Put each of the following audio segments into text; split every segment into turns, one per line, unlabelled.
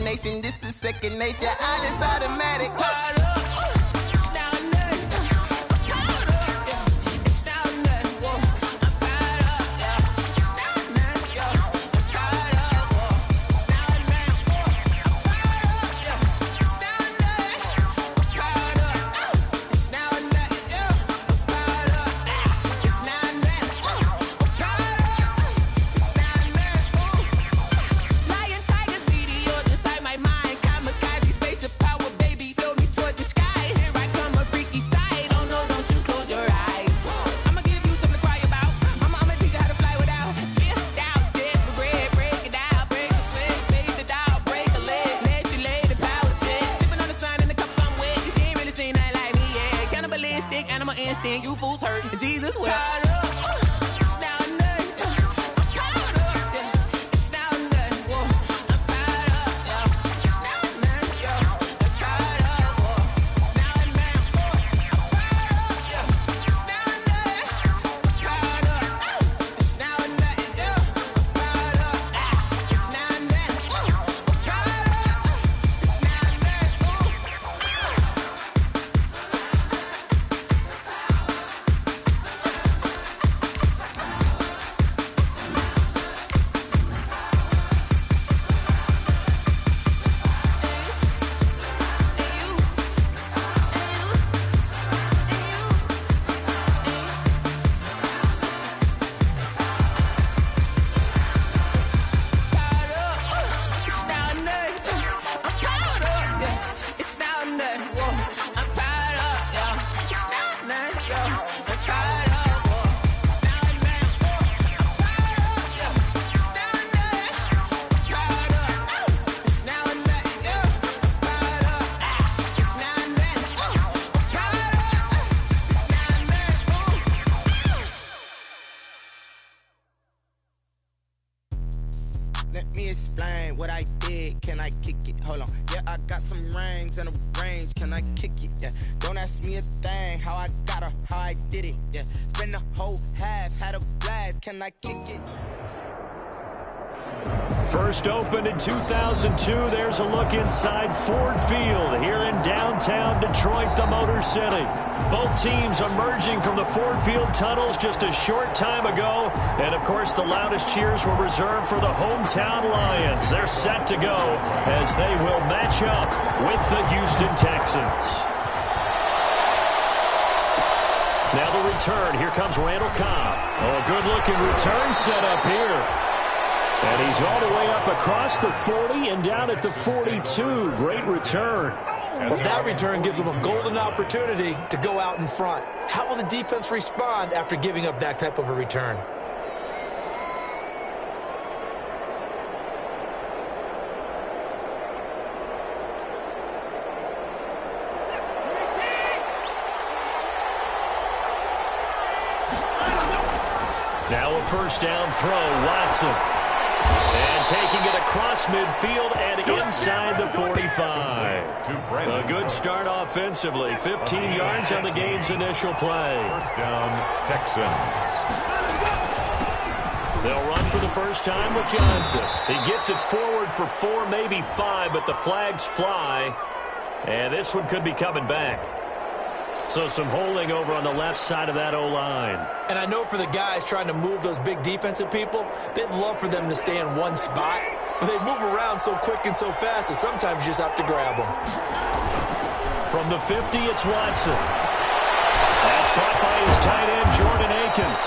nation, this is second nature. I just automatic.
You fools hurt. Jesus will.
Let me explain what I did. Can I kick it? Hold on. Yeah, I got some rings and a range. Can I kick it? Yeah. Don't ask me a thing. How I got her, how I did it. Yeah. Spend the whole half, had a blast. Can I kick it?
First opened in 2002. There's a look inside Ford Field here in downtown Detroit, the Motor City. Both teams emerging from the Ford Field tunnels just a short time ago. And, of course, the loudest cheers were reserved for the hometown Lions. They're set to go as they will match up with the Houston Texans. Now the return. Here comes Randall Cobb. Oh, a good-looking return set up here. And he's all the way up across the 40 and down at the 42. Great return.
Well, that return gives them a golden opportunity to go out in front. How will the defense respond after giving up that type of a return?
Now a first down throw, Watson. And taking it across midfield and inside the 45. A good start offensively. 15 yards on the game's initial play.
First down, Texans.
They'll run for the first time with Johnson. He gets it forward for 4, maybe 5, but the flags fly. And this one could be coming back. So some holding over on the left side of that O-line.
And I know for the guys trying to move those big defensive people, they'd love for them to stay in one spot. But they move around so quick and so fast that sometimes you just have to grab them.
From the 50, it's Watson. That's caught by his tight end, Jordan Akins.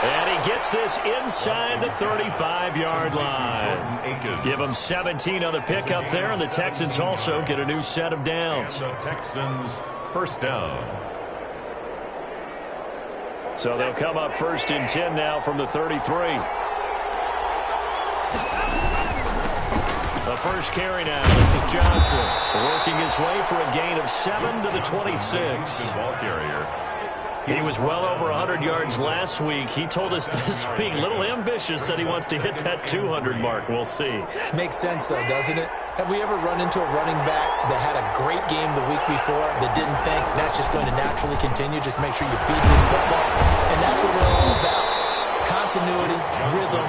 And he gets this inside the 35-yard line. Give them 17 on the pickup there, and the Texans also get a new set of downs.
The Texans first down.
So they'll come up first and 10 now from the 33. The first carry now. This is Johnson working his way for a gain of 7 to the 26.
Ball carrier.
He was well over 100 yards last week. He told us this week, little ambitious, that he wants to hit that 200 mark. We'll see.
Makes sense, though, doesn't it? Have we ever run into a running back that had a great game the week before that didn't think that's just going to naturally continue? Just make sure you feed him the football. And that's what we're all about. continuity, rhythm,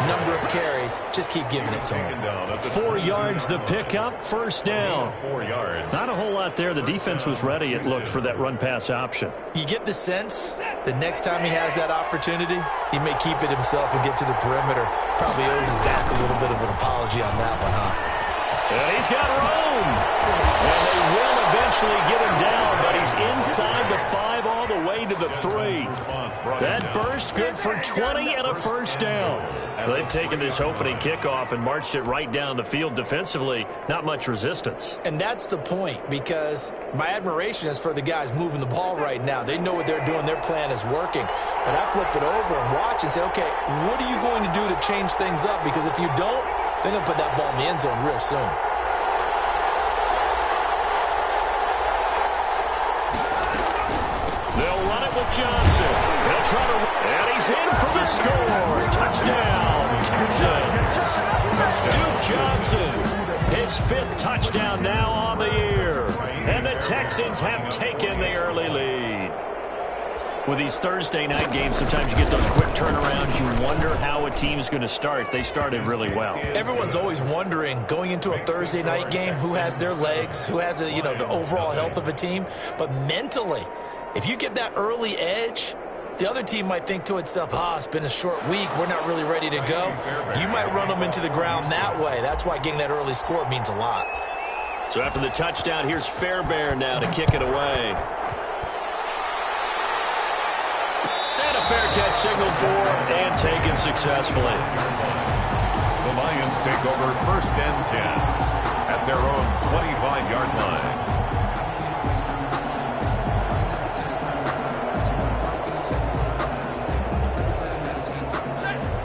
number of carries. Just keep giving it to him.
4 yards the pickup, first down.
4 yards.
Not a whole lot there. The defense was ready, it looked, for that run-pass option.
You get the sense that next time he has that opportunity, he may keep it himself and get to the perimeter. Probably owes his back a little bit of an apology on that one, huh?
And he's got room. And they will eventually get him down, but he's inside the 5 all the way to the 3. That burst good for 20 and a first down. They've taken this opening kickoff and marched it right down the field defensively. Not much resistance.
And that's the point, because my admiration is for the guys moving the ball right now. They know what they're doing. Their plan is working. But I flip it over and watch and say, okay, what are you going to do to change things up? Because if you don't, they're going to put that ball in the end zone real soon.
They'll run it with Johnson. They'll try to, and he's in for the score. Touchdown, Texans. Duke Johnson, his 5th touchdown now on the year. And the Texans have taken the early lead. With these Thursday night games, sometimes you get those quick turnarounds. You wonder how a team's going to start. They started really well.
Everyone's always wondering, going into a Thursday night game, who has their legs, who has the overall health of a team. But mentally, if you get that early edge, the other team might think to itself, it's been a short week. We're not really ready to go. You might run them into the ground that way. That's why getting that early score means a lot.
So after the touchdown, here's Fairbairn now to kick it away. And a fair catch signaled for and taken successfully.
The Lions take over 1st and 10 at their own 25-yard line.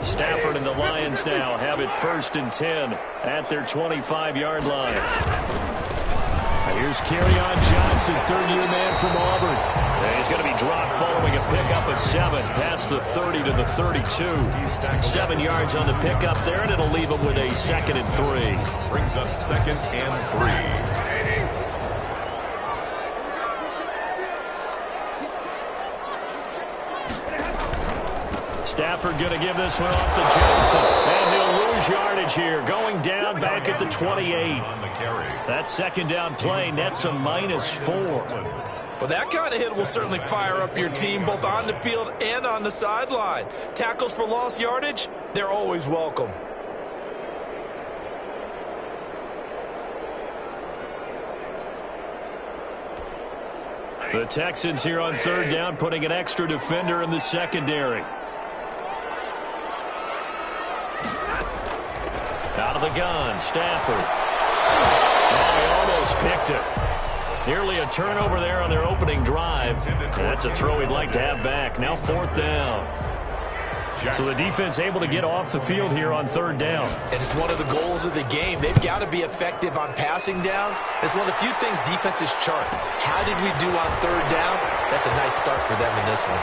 Stafford and the Lions now have it 1st and 10 at their 25-yard line. Now here's Kerryon Johnson, 3rd-year man from Auburn. And he's going to be dropped following a pickup of 7 past the 30 to the 32. 7 yards on the pickup there, and it'll leave him with a 2nd and 3.
Brings up 2nd and 3.
Stafford going to give this one off to Johnson. And he'll lose yardage here. Going down back at the 28. That 2nd down play nets a -4.
Well, that kind of hit will certainly fire up your team, both on the field and on the sideline. Tackles for lost yardage, they're always welcome.
The Texans here on 3rd down, putting an extra defender in the secondary. Out of the gun, Stafford. Oh, he almost picked it. Nearly a turnover there on their opening drive. And that's a throw he'd like to have back. Now 4th down. So the defense able to get off the field here on 3rd down.
And it's one of the goals of the game. They've got to be effective on passing downs. It's one of the few things defenses chart. How did we do on 3rd down? That's a nice start for them in this one.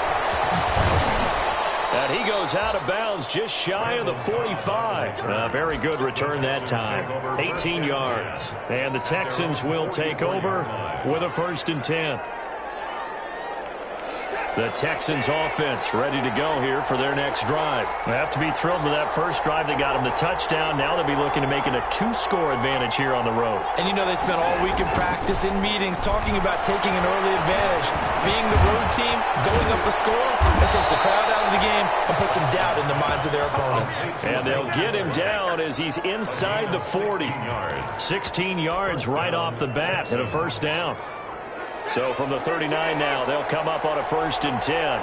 And he goes out of bounds just shy of the 45. Very good return that time. 18 yards. And the Texans will take over with a 1st and 10. The Texans offense ready to go here for their next drive. They have to be thrilled with that first drive. They got them the touchdown. Now they'll be looking to make it a 2-score advantage here on the road.
And you know they spent all week in practice, in meetings, talking about taking an early advantage. Being the road team, going up a score, that takes the crowd out of the game and puts some doubt in the minds of their opponents.
And they'll get him down as he's inside the 40. 16 yards right off the bat and a 1st down. So from the 39 now, they'll come up on a 1st and 10.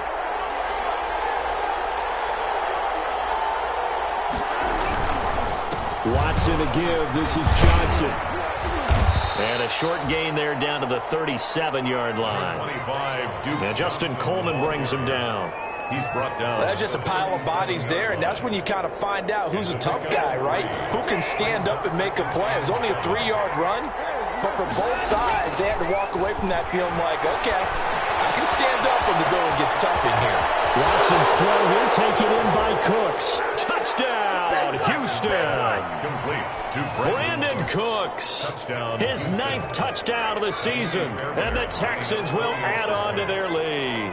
Watson to give. This is Johnson. And a short gain there down to the 37-yard line. And Justin Coleman brings him down.
He's brought down.
That's just a pile of bodies there, and that's when you kind of find out who's a tough guy, right? Who can stand up and make a play. It was only a 3-yard run. But for both sides, they had to walk away from that feeling like, okay, I can stand up when the going gets tough in here.
Watson's throw here taken in by Cooks. Touchdown, Houston.
Complete to
Brandon Cooks.
Touchdown.
His 9th touchdown of the season. And the Texans will add on to their lead.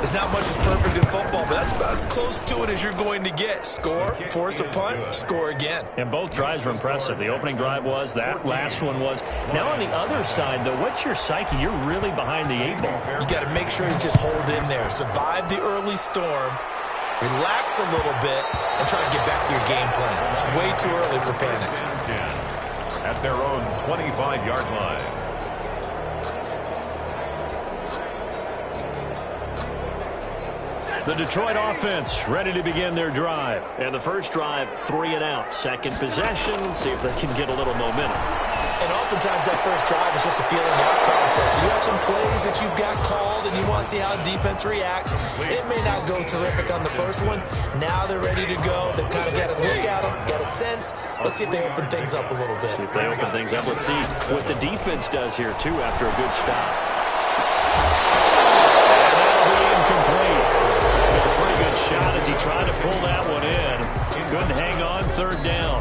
There's not much that's perfect in football, but that's about as close to it as you're going to get. Score, force a punt, score again.
And both drives were impressive. The opening drive was, that last one was. Now on the other side, though, what's your psyche? You're really behind the 8 ball.
You got to make sure you just hold in there. Survive the early storm, relax a little bit, and try to get back to your game plan. It's way too early for panic.
At their own 25-yard line.
The Detroit offense ready to begin their drive. And the first drive, 3 and out. Second possession, see if they can get a little momentum.
And oftentimes that first drive is just a feeling out process. You have some plays that you've got called and you want to see how defense reacts. It may not go terrific on the first one. Now they're ready to go. They've kind of got to look at them, got a sense. Let's see if they open things up a little bit.
See if they open things up. Let's see what the defense does here, too, after a good stop. And that'll be incomplete. Took a pretty good shot as he tried to pull that one in. Couldn't hang on, third down.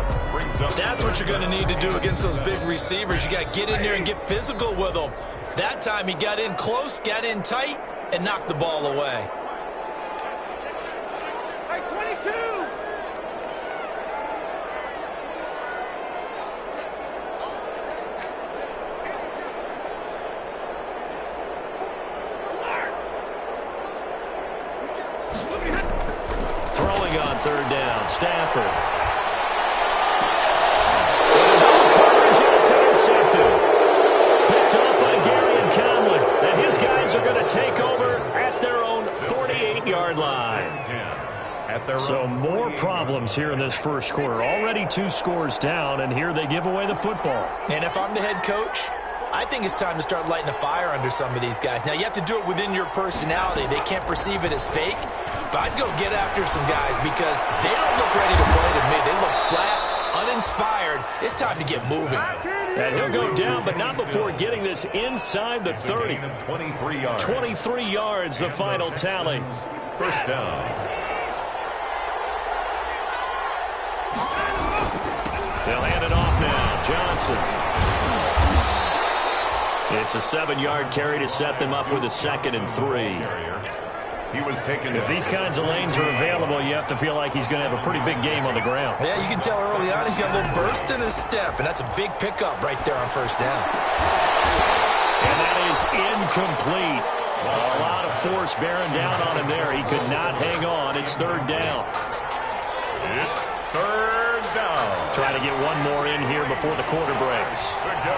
That's what you're going to need to do against those big receivers. You got to get in there and get physical with them. That time he got in close, got in tight, and knocked the ball away.
Throwing on third down, Stafford. Are going to take over at their own 48-yard line. So more problems here in this first quarter. Already 2 scores down, and here they give away the football.
And if I'm the head coach, I think it's time to start lighting a fire under some of these guys. Now, you have to do it within your personality. They can't perceive it as fake, but I'd go get after some guys because they don't look ready to play to me. They look flat, uninspired. It's time to get moving.
And he'll go down, but not before getting this inside the 30.
23 yards.
23 yards, the final tally.
First down.
They'll hand it off now. Johnson. It's a 7-yard carry to set them up with a 2nd and 3.
He was taken.
If these kinds of lanes are available, you have to feel like he's going to have a pretty big game on the ground.
Yeah, you can tell early on he's got a little burst in his step, and that's a big pickup right there on first down.
And that is incomplete. A lot of force bearing down on him there. He could not hang on. It's third down.
It's third down.
Trying to get one more in here before the quarter breaks.
To go.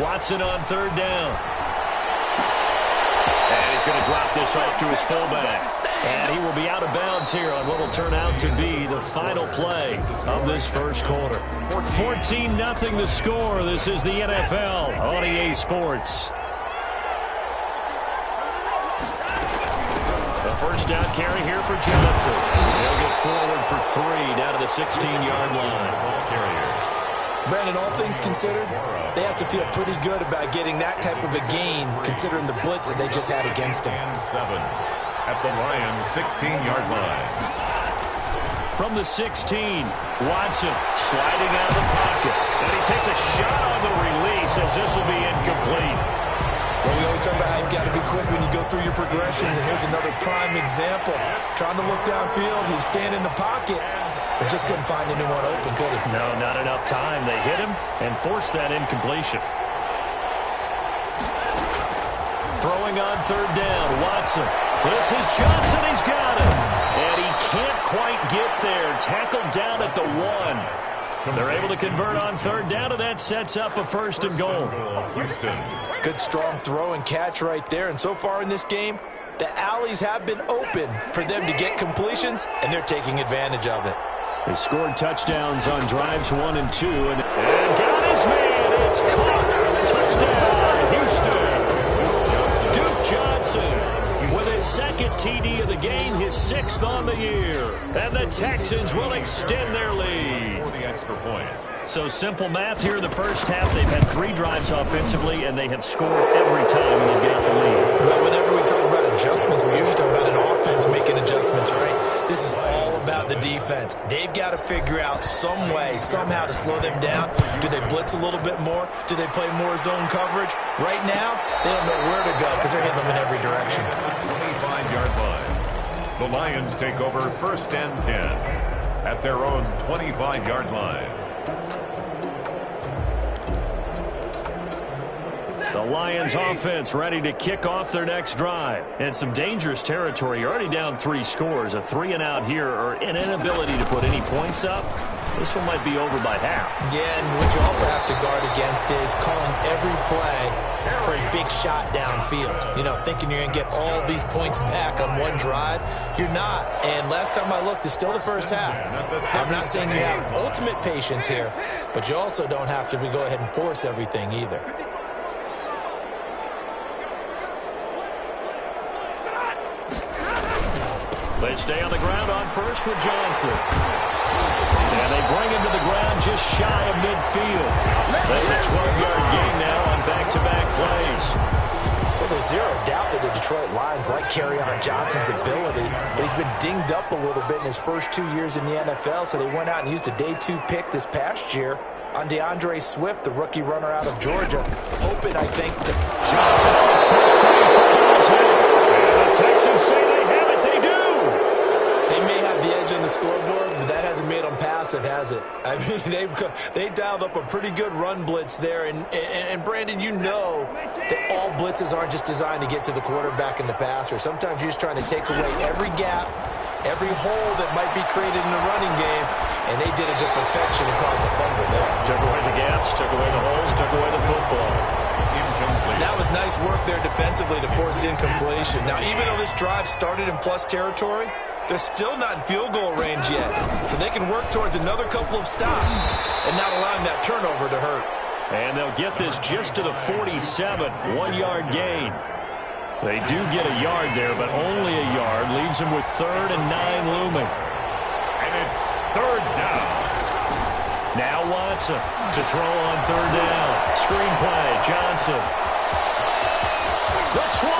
Watson on third down. And he's going to drop this off to his fullback. And he will be out of bounds here on what will turn out to be the final play of this first quarter. 14-0 the score. This is the NFL on EA Sports. The first down carry here for Johnson. He'll get forward for 3 down to the 16-yard line. Ball carrier.
Brandon, all things considered, they have to feel pretty good about getting that type of a gain, considering the blitz that they just had against them.
7 at the Lions' 16-yard line.
From the 16, Watson sliding out of the pocket. And he takes a shot on the release as this will be incomplete.
Well, we always talk about how you've got to be quick when you go through your progressions, and here's another prime example. Trying to look downfield, he was standing in the pocket, but just couldn't find anyone open, could he?
No, not enough time. They hit him and forced that incompletion. Throwing on third down, Watson. This is Johnson. He's got it. And he can't quite get there. Tackled down at the 1. They're able to convert on third down, and that sets up a 1st and goal.
Houston.
Good strong throw and catch right there. And so far in this game, the alleys have been open for them to get completions, and they're taking advantage of it.
They scored touchdowns on drives 1 and 2. And got his man. It's caught. Touchdown, Houston. Duke Johnson with his 2nd TD of the game, his 6th on the year. And the Texans will extend their lead.
For the extra point.
So simple math here in the first half. They've had 3 drives offensively, and they have scored every time they've got the lead.
Well, whenever we talk about adjustments, we usually talk about an offense making adjustments, right? This is all about the defense. They've got to figure out some way, somehow to slow them down. Do they blitz a little bit more? Do they play more zone coverage? Right now, they don't know where to go because they're hitting them in every direction.
25-yard line. The Lions take over 1st and 10 at their own 25-yard line.
The Lions offense ready to kick off their next drive. And some dangerous territory. You're already down 3 scores. A 3-and-out here or an inability to put any points up. This one might be over by half.
Yeah, and what you also have to guard against is calling every play for a big shot downfield. You know, thinking you're going to get all these points back on one drive. You're not. And last time I looked, it's still the first half. I'm not saying you have ultimate patience here, but you also don't have to go ahead and force everything either.
They stay on the ground on first with Johnson. And they bring him to the ground just shy of midfield. That's a 12-yard gain now on back-to-back plays.
Well, there's zero doubt that the Detroit Lions like Kerryon Johnson's ability, but he's been dinged up a little bit in his first 2 years in the NFL, so they went out and used a day 2 pick this past year on DeAndre Swift, the rookie runner out of Georgia, hoping, I think, to
Johnson. It's quick free for his head. And the Texans say they have it. They do.
They may have the edge on the scoreboard, but that hasn't made them passive, has it? I mean, they dialed up a pretty good run blitz there. And Brandon, you know that all blitzes aren't just designed to get to the quarterback and the passer. Sometimes you're just trying to take away every gap, every hole that might be created in the running game, and they did it to perfection and caused a fumble there.
Took away the gaps, took away the holes, took away the football.
That was nice work there defensively to force the incompletion. Now, even though this drive started in plus territory, they're still not in field goal range yet. So they can work towards another couple of stops and not allowing that turnover to hurt.
And they'll get this just to the 47, 1-yard gain. They do get a yard there, but only a yard. Leaves them with 3rd and 9 looming.
And it's 3rd down.
Now Watson to throw on 3rd down. Screen play, Johnson. The 20.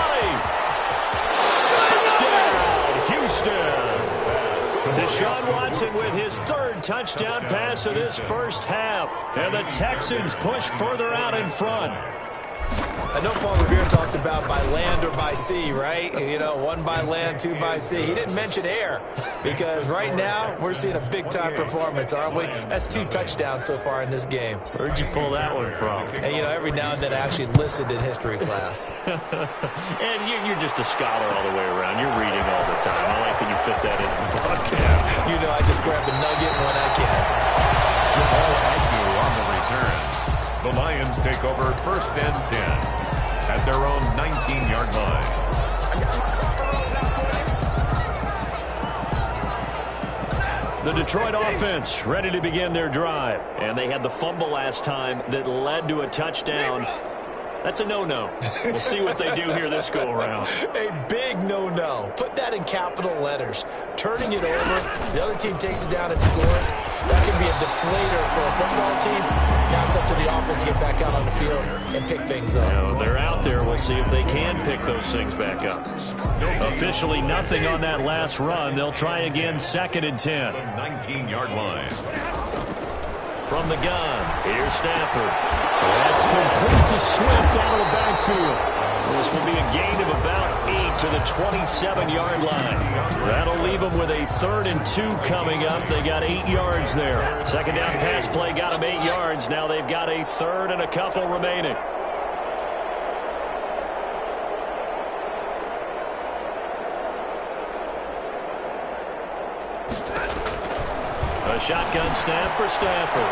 Touchdown, Houston. Deshaun Watson with his 3rd touchdown pass of this first half. And the Texans push further out in front.
I know Paul Revere talked about by land or by sea, right? You know, 1 by land, 2 by sea. He didn't mention air because right now we're seeing a big-time performance, aren't we? That's 2 touchdowns so far in this game.
Where'd you pull that one from?
And, you know, every now and then I actually listened in history class.
And you're just a scholar all the way around. You're reading all the time. I like that you fit that into the broadcast.
You know, I just grab a nugget when I can.
Jamal Agnew on the return. The Lions take over 1st and 10 at their own 19-yard line.
The Detroit offense ready to begin their drive. And they had the fumble last time that led to a touchdown. That's a no-no. We'll see what they do here this go-around.
A big no-no. Put that in capital letters. Turning it over, the other team takes it down and scores. That can be a deflator for a football team. Now it's up to the offense to get back out on the field and pick things up.
You know, they're out there. We'll see if they can pick those things back up. Officially nothing on that last run. They'll try again 2nd and 10.
The 19-yard line.
From the gun, here's Stafford. That's complete to Swift out of the backfield. This will be a gain of about 8 to the 27-yard line. That'll leave them with a 3rd and 2 coming up. They got 8 yards there. 2nd down pass play got them 8 yards. Now they've got a 3rd and a couple remaining. A shotgun snap for Stafford.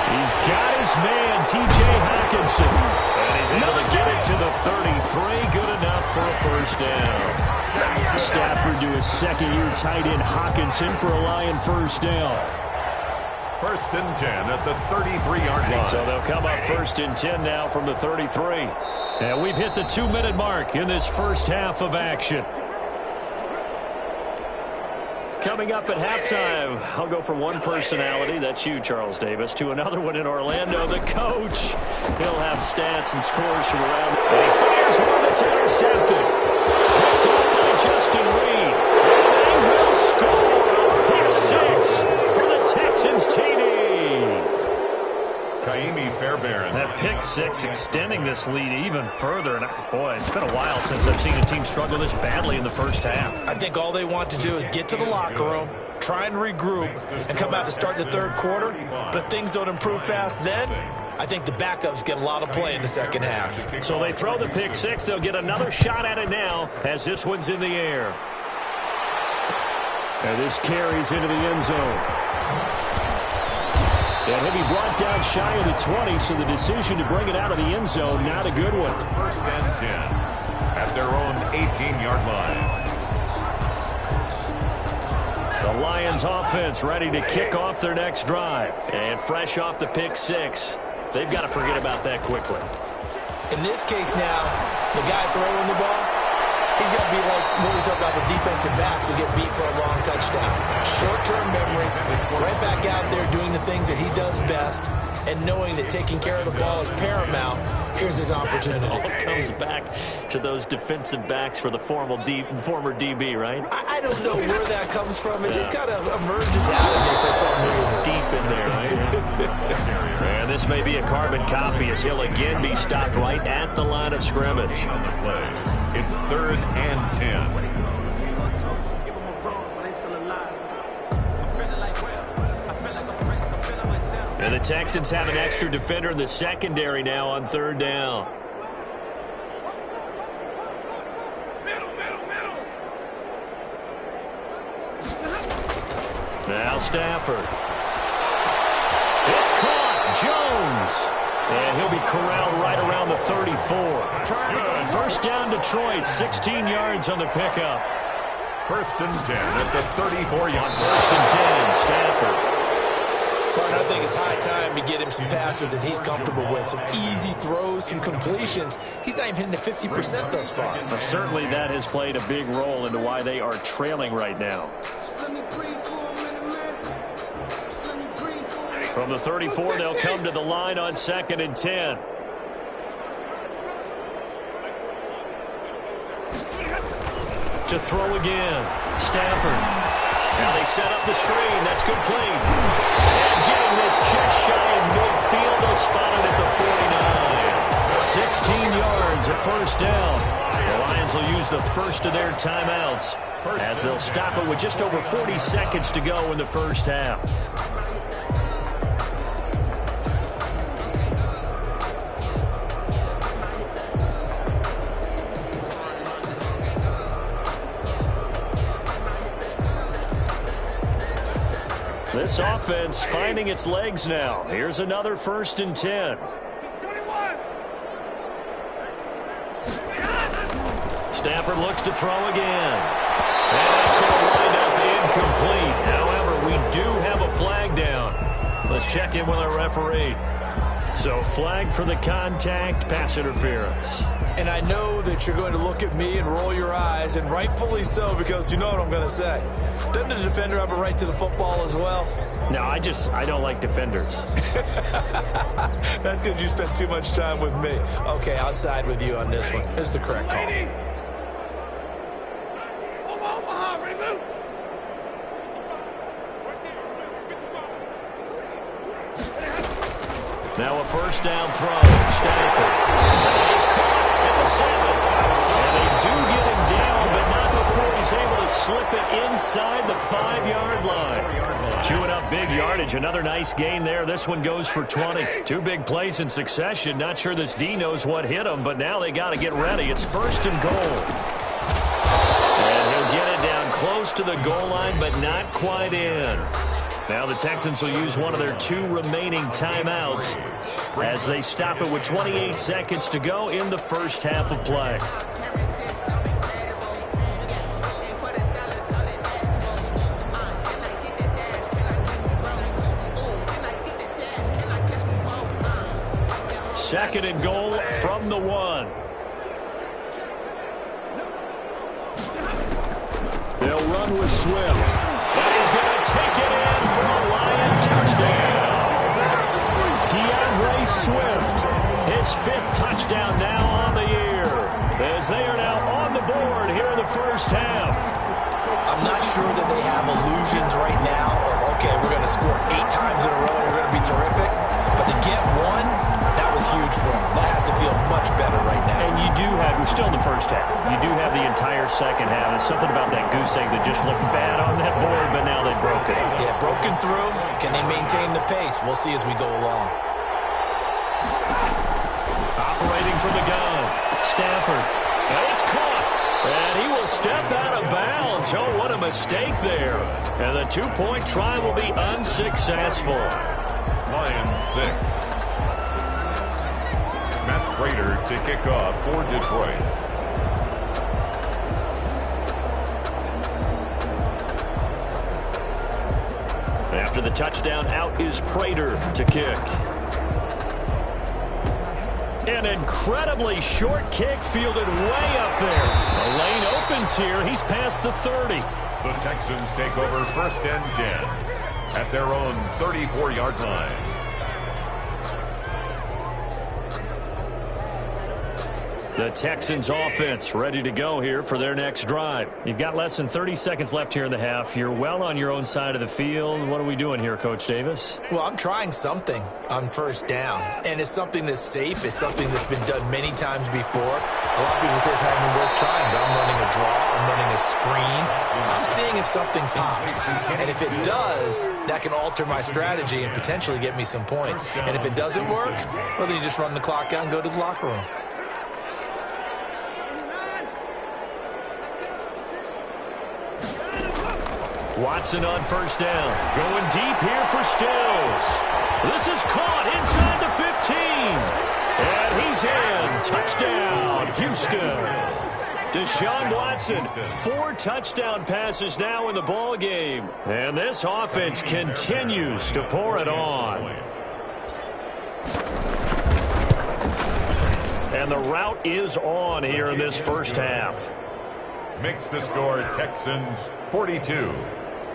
He's got his man, T.J. Hawkinson. And he's able to get it to the 33. Good enough for a 1st down. Stafford to his 2nd-year tight end Hawkinson for a Lion 1st down.
1st and 10 at the 33-yard line.
So they'll come up 1st and 10 now from the 33. And we've hit the 2-minute mark in this first half of action. Coming up at halftime, I'll go from one personality, that's you, Charles Davis, to another one in Orlando, the coach. He'll have stats and scores from around. And he fires one that's intercepted. Picked up by Justin Reed. And they will score. for the Texans TD.
That
pick six extending this lead even further. And boy, it's been a while since I've seen a team struggle this badly in the first half.
I think all they want to do is get to the locker room, try and regroup, and come out to start the third quarter. But if things don't improve fast then, I think the backups get a lot of play in the second half.
So they throw the pick six. They'll get another shot at it now as this one's in the air. And this carries into the end zone. And he'll be brought down shy of the 20, so the decision to bring it out of the end zone, not a good one.
First and 10 at their own 18-yard line.
The Lions offense ready to kick off their next drive. And fresh off the pick six, they've got to forget about that quickly.
In this case now, the guy throwing the ball, he's got to be like what we talk about with defensive backs who get beat for a long touchdown. Short-term memory, right back out there doing the things that he does best, and knowing that taking care of the ball is paramount. Here's his opportunity.
All comes back to those defensive backs for the former DB, right?
I don't know where that comes from. It just kind of emerges out of me for some reason.
Deep in there, right? And this may be a carbon copy as he'll again be stopped right at the line of scrimmage.
On the play, it's 3rd and 10.
And the Texans have an extra defender in the secondary now on 3rd down. Now Stafford. It's caught. Jones. And he'll be corralled right around the 34. First down Detroit, 16 yards on the pickup.
1st and 10 at the 34-yard line.
1st and 10, Stafford.
But I think it's high time to get him some passes that he's comfortable with. Some easy throws, some completions. He's not even hitting at 50% thus far.
Well, certainly that has played a big role into why they are trailing right now. From the 34, they'll come to the line on 2nd and 10. To throw again. Stafford. Now they set up the screen. That's complete. And getting this just shy of midfield. They'll spot it at the 49. 16 yards at first down. The Lions will use the first of their timeouts as they'll stop it with just over 40 seconds to go in the first half. This offense finding its legs now. Here's another 1st and 10. Stafford looks to throw again. And that's going to wind up incomplete. However, we do have a flag down. Let's check in with our referee. So flag for the contact, pass interference.
And I know that you're going to look at me and roll your eyes, and rightfully so, because you know what I'm going to say. Doesn't the defender have a right to the football as well?
No, I don't like defenders.
That's because you spent too much time with me. Okay, I'll side with you on this one. It's the correct call.
Now a first down throw. Stafford. He's caught at the 7. And they do get him down, but not before he's able to slip it inside the 5-yard line. Chewing up big yardage. Another nice gain there. This one goes for 20. 2 big plays in succession. Not sure this D knows what hit him, but now they got to get ready. It's 1st and goal. And he'll get it down close to the goal line, but not quite in. Now the Texans will use one of their 2 remaining timeouts as they stop it with 28 seconds to go in the first half of play. Second and goal from the 1. They'll run with Swift. And he's going to take it in for a Lion touchdown. DeAndre Swift, his 5th touchdown now on the year, as they are now on the board here in the first half.
I'm not sure that they have illusions right now of, okay, we're going to score 8 times in a row and we're going to be terrific. But to get one, that was huge for him. That has to feel much better right now.
And we're still in the first half. You do have the entire second half. There's something about that goose egg that just looked bad on that board, but now they've broken.
Yeah, broken through. Can they maintain the pace? We'll see as we go along.
Operating from the gun, Stafford. And it's caught. And he will step out of bounds. Oh, what a mistake there. And the 2-point try will be unsuccessful.
Lions 6. Matt Prater to kick off for Detroit.
After the touchdown, out is Prater to kick. An incredibly short kick fielded way up there. The lane opens here. He's past the 30.
The Texans take over 1st and 10 at their own 34-yard line.
The Texans offense ready to go here for their next drive. You've got less than 30 seconds left here in the half. You're well on your own side of the field. What are we doing here, Coach Davis?
Well, I'm trying something on 1st down. And it's something that's safe. It's something that's been done many times before. A lot of people say it's not even worth trying, but I'm running a draw. I'm running a screen. I'm seeing if something pops. And if it does, that can alter my strategy and potentially get me some points. And if it doesn't work, well, then you just run the clock out and go to the locker room.
Watson on 1st down. Going deep here for Stills. This is caught inside the 15. And he's in. Touchdown, Houston. Deshaun Watson, 4 touchdown passes now in the ball game. And this offense continues to pour it on. And the route is on here in this first half.
Makes the score Texans 42.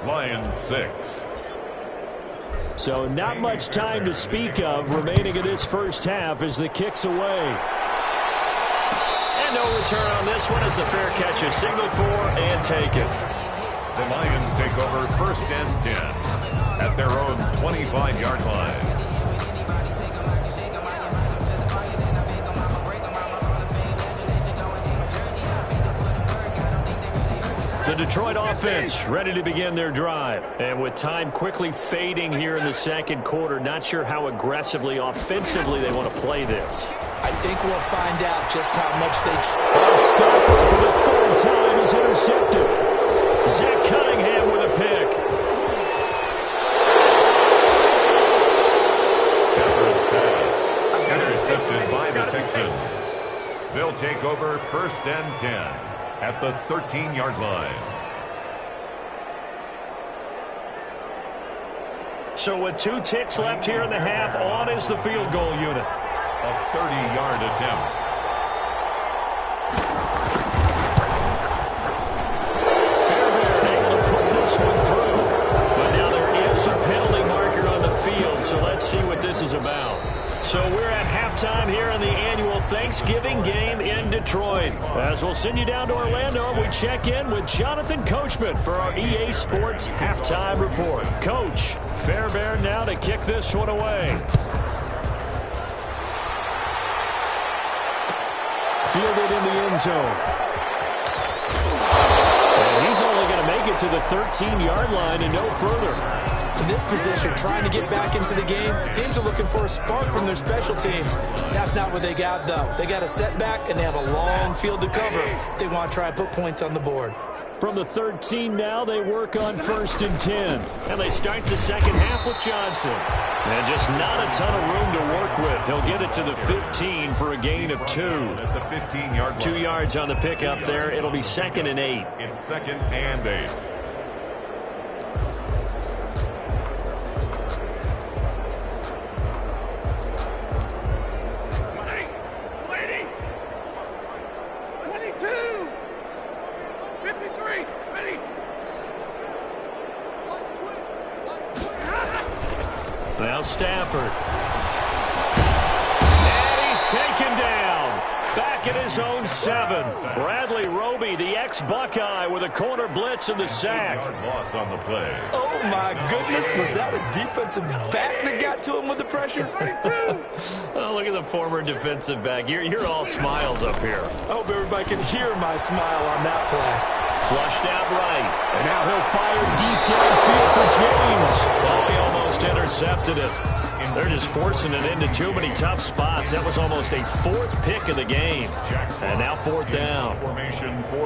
Lions 6.
So not much time to speak of remaining in this first half as the kick's away. And no return on this one as the fair catch is signaled for and taken.
The Lions take over 1st and 10 at their own 25-yard line.
The Detroit offense ready to begin their drive. And with time quickly fading here in the second quarter, not sure how aggressively, offensively they want to play this.
I think we'll find out just how much they
Stafford for the 3rd time is intercepted. Zach Cunningham with a pick.
Stafford's pass intercepted by the Texans. They'll take over 1st and 10. At the 13-yard line.
So with 2 ticks left here in the half, on is the field goal unit.
A 30-yard attempt.
Fairbairn able to put this one through. But now there is a penalty marker on the field, so let's see what this is about. So we're at halftime here in the annual Thanksgiving game in Detroit. As we'll send you down to Orlando, we check in with Jonathan Coachman for our EA Sports Halftime Report. Coach, Fairbairn now to kick this one away. Fielded in the end zone. And he's only going to make it to the 13-yard line and no further.
In this position, trying to get back into the game, teams are looking for a spark from their special teams. That's not what they got, though. They got a setback, and they have a long field to cover if they want to try and put points on the board.
From the 13 now, they work on 1st and 10. And they start the second half with Johnson. And just not a ton of room to work with. He'll get it to the 15 for a gain of 2.
At the 15-yard line.
2 yards on the pickup there. It'll be 2nd and 8.
It's 2nd and 8.
Now Stafford. And he's taken down. Back at his own 7. Bradley Roby, the ex-Buckeye, with a corner blitz and the sack.
Loss on the play.
Oh, my goodness. Was that a defensive back that got to him with the pressure?
Oh, look at the former defensive back. You're all smiles up here.
I hope everybody can hear my smile on that play.
Flushed out right. And now he'll fire deep downfield for James. Oh, he almost intercepted it. They're just forcing it into too many tough spots. That was almost a fourth pick of the game. And now fourth down.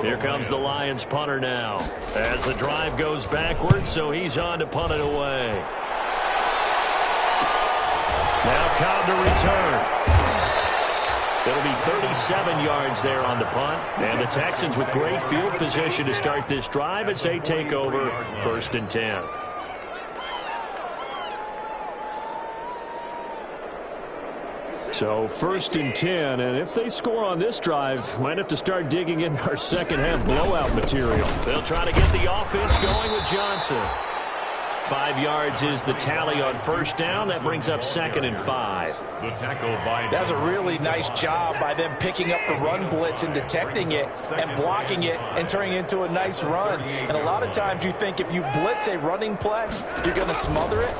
Here comes the Lions punter now. As the drive goes backwards, so he's on to punt it away. Now Cobb to return. It'll be 37 yards there on the punt. And the Texans with great field position to start this drive as they take over 1st and 10. So 1st and 10, and if they score on this drive, might have to start digging in our second half blowout material. They'll try to get the offense going with Johnson. 5 yards is the tally on 1st down. That brings up 2nd and 5.
The tackle by
That's a really nice job by them picking up the run blitz and detecting it and blocking it and turning it into a nice run. And a lot of times you think if you blitz a running play, you're going to smother it.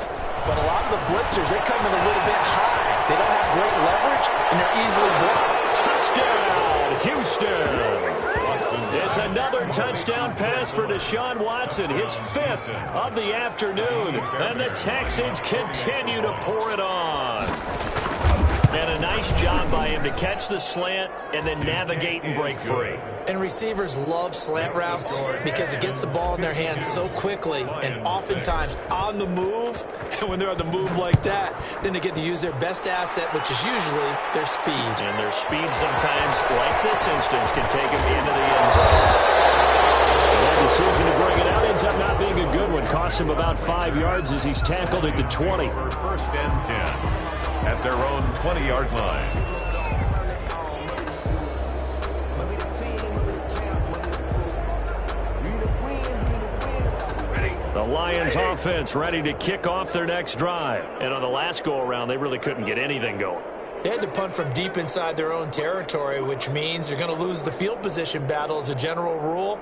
But a lot of the blitzers, they come in a little bit high. They don't have great leverage, and they're easily blocked.
Touchdown, Houston. It's another touchdown pass for Deshaun Watson, his 5th of the afternoon. And the Texans continue to pour it on. And a nice job by him to catch the slant and then navigate and break free.
And receivers love slant routes because it gets the ball in their hands so quickly and oftentimes on the move. And when they're on the move like that, then they get to use their best asset, which is usually their speed.
And their speed sometimes, like this instance, can take them into the end zone. That decision to bring it out ends up not being a good one. Costs him about 5 yards as he's tackled at the 20.
1st and 10 at their own 20-yard line.
The Lions offense ready to kick off their next drive. And on the last go-around, they really couldn't get anything going.
They had to punt from deep inside their own territory, which means they're going to lose the field position battle as a general rule.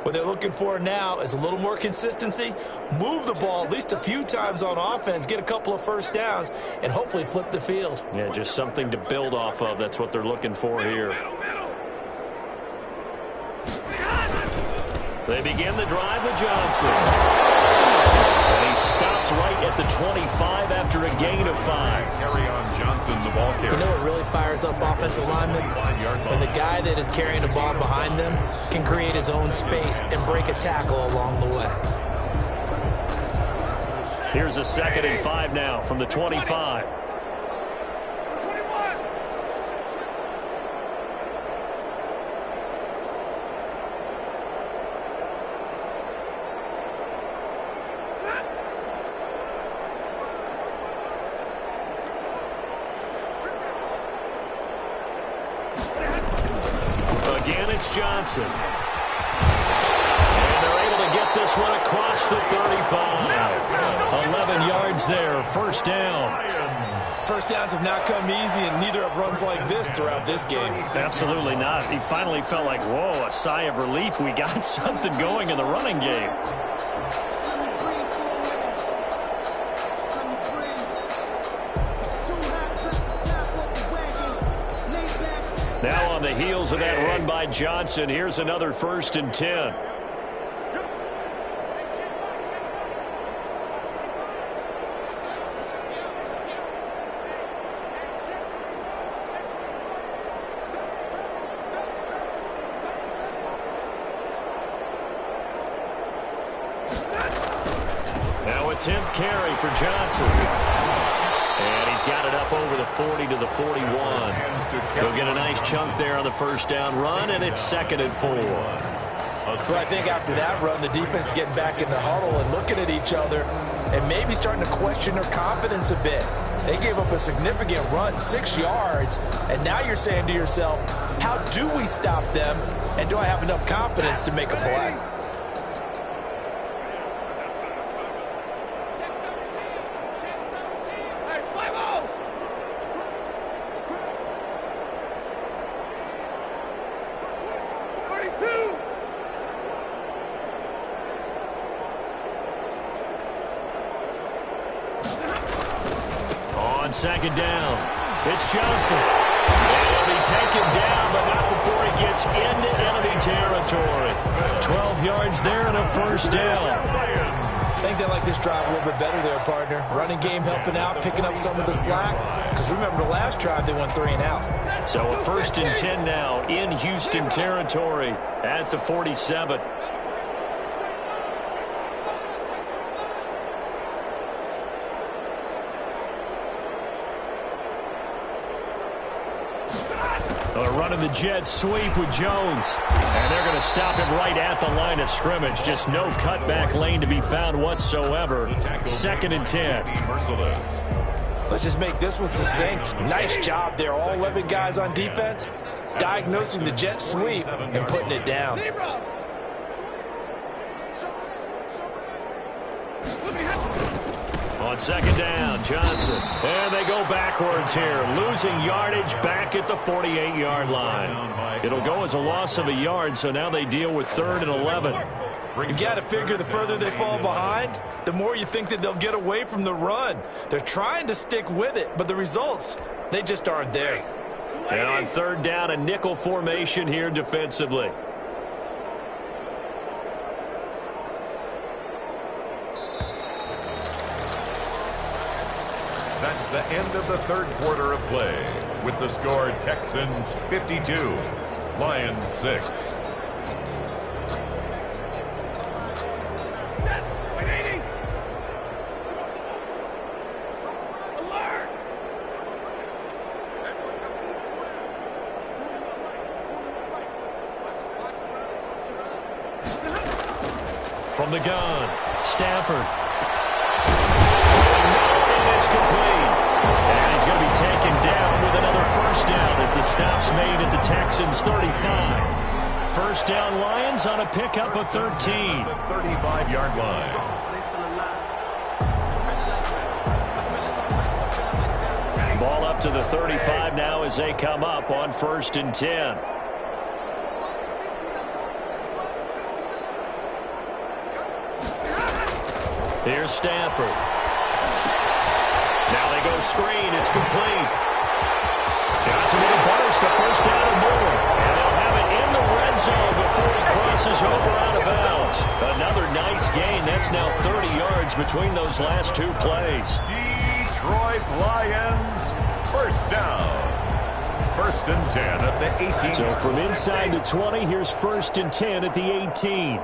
What they're looking for now is a little more consistency, move the ball at least a few times on offense, get a couple of 1st downs, and hopefully flip the field.
Yeah, just something to build off of. That's what they're looking for here. They begin the drive with Johnson. And he stopped right at the 25 after a gain of 5.
Carry on Johnson, the ball carrier.
You know what really fires up offensive linemen? When the guy that is carrying the ball behind them can create his own space and break a tackle along the way.
Here's a 2nd and 5 now from the 25. Again, it's Johnson. And they're able to get this one across the 35. 11 yards there, 1st down.
1st downs have not come easy, and neither have runs like this throughout this game.
Absolutely not. He finally felt like, whoa, a sigh of relief. We got something going in the running game. Now on the heels of that run by Johnson, here's another 1st and 10. Now a 10th carry for Johnson. And he's got it up over the 40 to the 41. He'll get a nice chunk there on the 1st down run, and it's 2nd and 4.
So I think after that run, the defense is getting back in the huddle and looking at each other and maybe starting to question their confidence a bit. They gave up a significant run, 6 yards, and now you're saying to yourself, how do we stop them, and do I have enough confidence to make a play?
second down. It's Johnson. And he'll be taken down, but not before he gets into enemy territory. 12 yards there and a first down.
I think they like this drive a little bit better there, partner. Running game helping out, picking up some of the slack. Because remember, the last drive they went 3 and out.
So a 1st and 10 now in Houston territory at the 47. They're running the jet sweep with Jones. And they're going to stop him right at the line of scrimmage. Just no cutback lane to be found whatsoever. 2nd and 10.
Let's just make this one succinct. Nice job there. All 11 guys on defense diagnosing the jet sweep and putting it down.
On 2nd down, Johnson. And they go backwards here, losing yardage back at the 48-yard line. It'll go as a loss of a yard, so now they deal with 3rd and 11.
You've got to figure the further they fall behind, the more you think that they'll get away from the run. They're trying to stick with it, but the results, they just aren't there.
And on 3rd down, a nickel formation here defensively.
That's the end of the 3rd quarter of play, with the score Texans 52, Lions 6.
From the gun, Stafford. And it's complete. And he's going to be taken down with another first down as the stop's made at the Texans' 35. First down Lions on a pickup of 13.
35-yard line.
Ball up to the 35 now as they come up on 1st and 10. Here's Stafford. Now they go screen. It's complete. Johnson with a burst, a first down or more. And they'll have it in the red zone before he crosses over out of bounds. Another nice gain. That's now 30 yards between those last 2 plays.
Detroit Lions, first down. 1st and 10 at the 18.
So from inside the 20, here's 1st and 10 at the 18.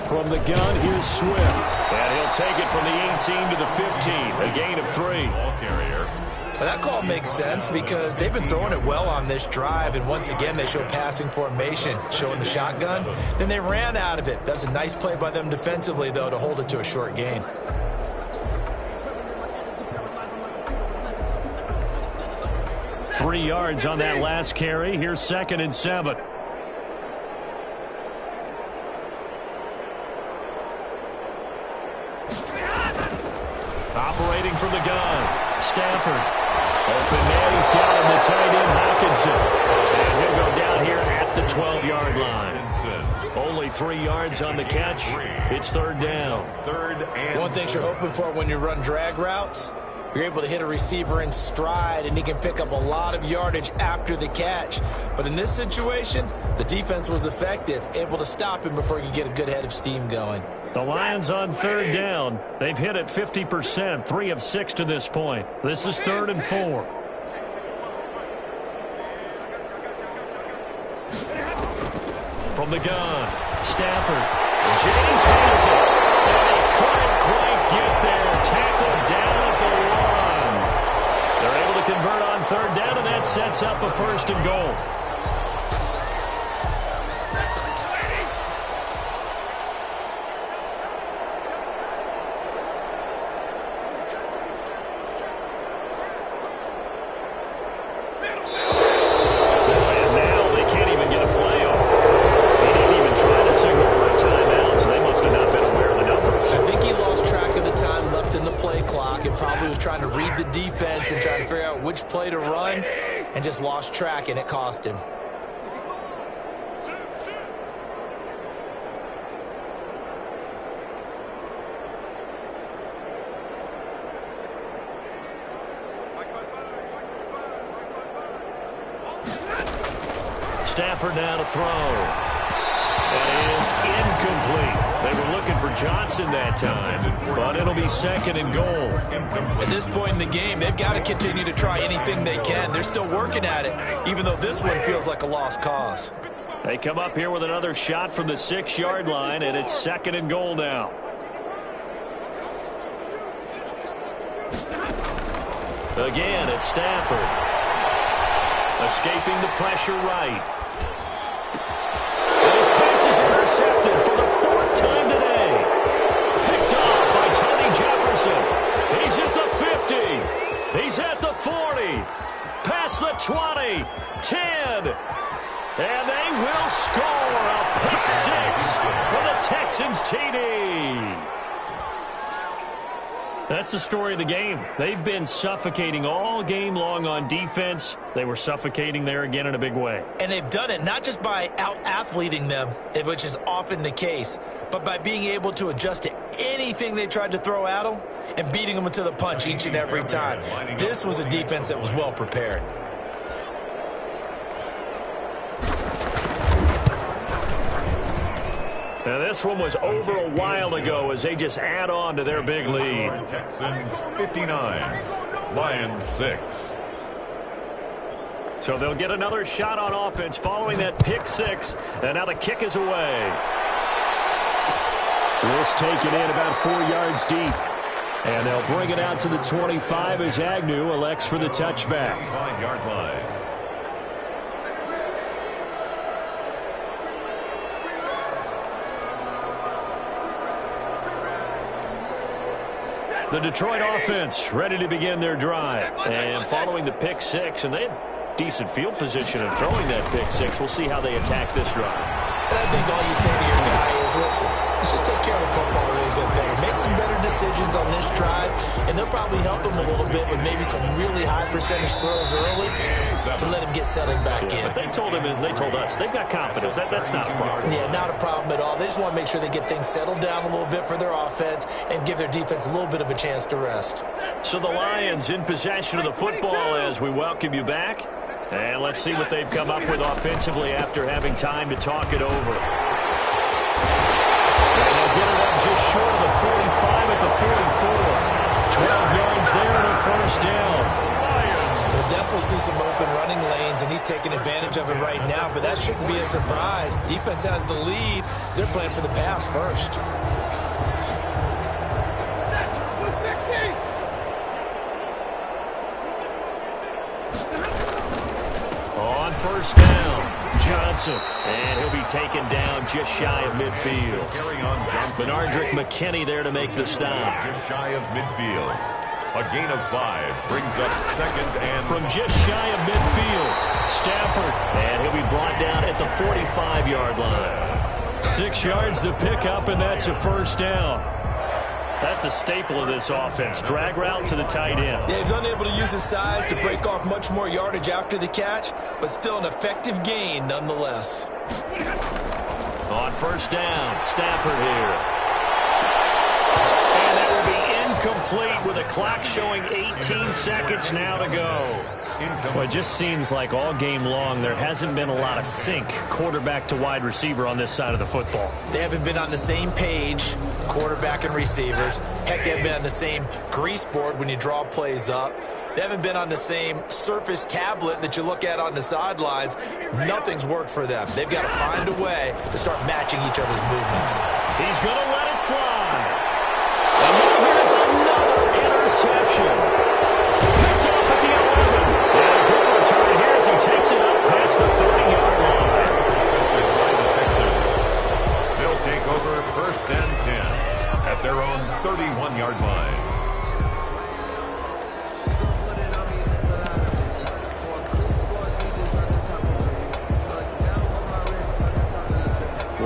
From the gun, here's Swift. And he'll take it from the 18 to the 15. A gain of 3.
Ball carrier.
Well, that call makes sense because they've been throwing it well on this drive, and once again they show passing formation, showing the shotgun. Then they ran out of it. That's a nice play by them defensively, though, to hold it to a short gain.
Three yards on that last carry. Here's 2nd and 7. Operating from the gun, Stafford. Open man, he's got him, the tight end, Hawkinson. And he'll go down here at the 12-yard line. Only 3 yards on the catch. It's 3rd down.
One thing you're hoping for when you run drag routes, you're able to hit a receiver in stride, and he can pick up a lot of yardage after the catch. But in this situation, the defense was effective, able to stop him before he could get a good head of steam going.
The Lions on 3rd down. They've hit it 50%, 3 of 6 to this point. This is 3rd and 4. From the gun, Stafford. James has it. And he couldn't quite get there. Tackled down at the 1. They're able to convert on 3rd down, and that sets up a 1st and goal.
was trying to read the defense and trying to figure out which play to run and just lost track, and it cost him.
Stafford now to throw. That is incomplete. They were looking for Johnson that time, but it'll be second and goal.
At this point in the game, they've got to continue to try anything they can. They're still working at it, even though this one feels like a lost cause.
They come up here with another shot from the 6-yard line, and it's second and goal now. Again, it's Stafford. Escaping the pressure right. And his pass is intercepted for the 4th time today. Picked off by Tony Jefferson. He's at the 50. He's at the 40. Past the 20. 10. And they will score a pick 6 for the Texans TD. That's the story of the game. They've been suffocating all game long on defense. They were suffocating there again in a big way.
And they've done it not just by out-athleting them, which is often the case, but by being able to adjust to anything they tried to throw at them and beating them to the punch each and every time. This was a defense that was well prepared.
Now this one was over a while ago as they just add on to their big lead.
Texans 59, Lions 6.
So they'll get another shot on offense following that pick 6. And now the kick is away. This taken in about 4 yards deep. And they'll bring it out to the 25 as Agnew elects for the touchback.
5-yard line.
The Detroit offense ready to begin their drive. And following the pick 6, and they had decent field position of throwing that pick 6. We'll see how they attack this drive.
And I think all you say to your guy is, listen, let's just take care of the football a little bit better. Make some better decisions on this drive, and they'll probably help him a little bit with maybe some really high percentage throws early to let him get settled back in.
But they told him, and they told us, they've got confidence. That's not a problem.
Yeah, not a problem at all. They just want to make sure they get things settled down a little bit for their offense and give their defense a little bit of a chance to rest.
So the Lions in possession of the football as we welcome you back. And let's see what they've come up with offensively after having time to talk it over. And they'll get it up just short of the 45 at the 44. 12 yards there and a first down.
We'll definitely see some open running lanes, and he's taking advantage of it right now, but that shouldn't be a surprise. Defense has the lead. They're playing for the pass first.
First down, Johnson, and he'll be taken down just shy of midfield. Benardrick McKinney there to make the stop.
Just shy of midfield. A gain of 5 brings up second and...
From just shy of midfield, Stafford, and he'll be brought down at the 45-yard line. 6 yards the pickup, and that's a first down. That's a staple of this offense. Drag route to the tight end.
Yeah, he's unable to use his size to break off much more yardage after the catch, but still an effective gain nonetheless.
On first down, Stafford here. And that will be incomplete with a clock showing 18 seconds now to go. Well, it just seems like all game long there hasn't been a lot of sync quarterback to wide receiver on this side of the football.
They haven't been on the same page, quarterback and receivers. Heck, they haven't been on the same grease board when you draw plays up. They haven't been on the same surface tablet that you look at on the sidelines. Nothing's worked for them. They've got to find a way to start matching each other's movements.
He's going to let it fly. And now here's another interception. Picked off at the 11. And a good return here as he takes it up past the 30-yard line.
They'll take over first and 10 at their own 31-yard line.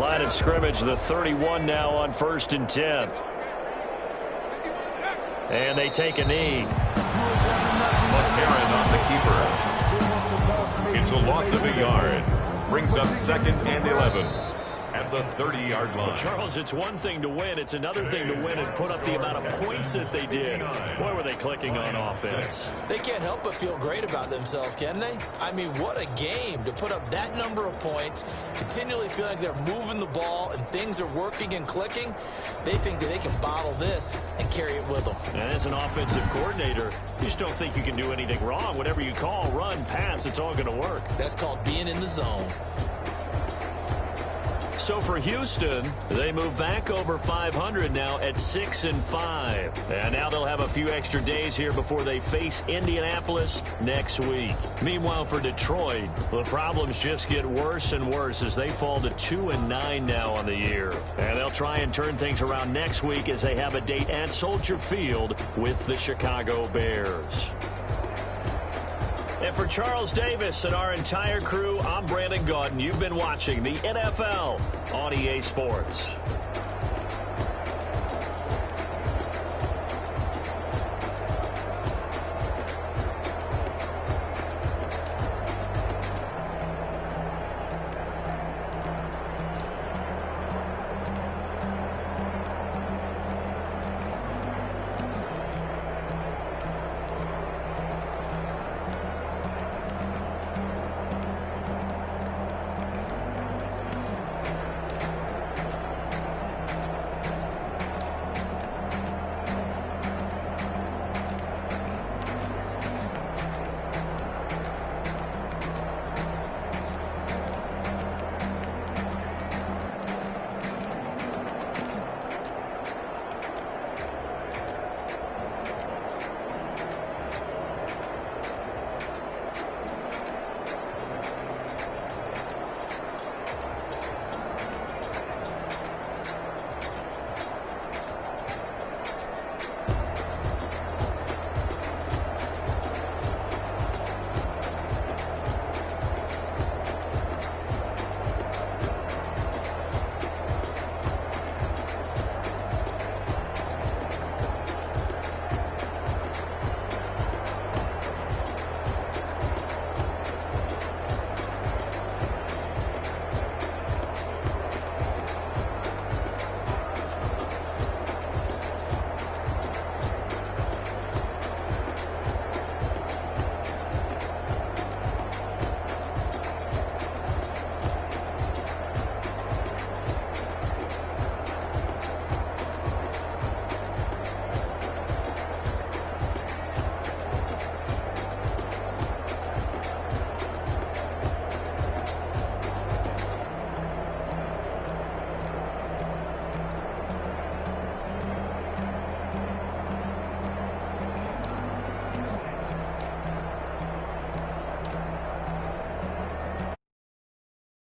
Line of scrimmage, the 31 now on first and 10. And they take a knee.
McCarron on the keeper. It's a loss of a yard. Brings up 2nd and 11 at the 30-yard line.
Well, Charles, it's one thing to win. It's another thing to win and put up the amount of points that they did. Boy, were they clicking on offense.
They can't help but feel great about themselves, can they? I mean, what a game to put up that number of points, continually feel like they're moving the ball and things are working and clicking. They think that they can bottle this and carry it with them.
And as an offensive coordinator, you just don't think you can do anything wrong. Whatever you call, run, pass, it's all going to work.
That's called being in the zone.
So for Houston, they move back over 500 now at 6-5. And now they'll have a few extra days here before they face Indianapolis next week. Meanwhile, for Detroit, the problems just get worse and worse as they fall to 2-9 now on the year. And they'll try and turn things around next week as they have a date at Soldier Field with the Chicago Bears. And for Charles Davis and our entire crew, I'm Brandon Gaudin. You've been watching the NFL on EA Sports.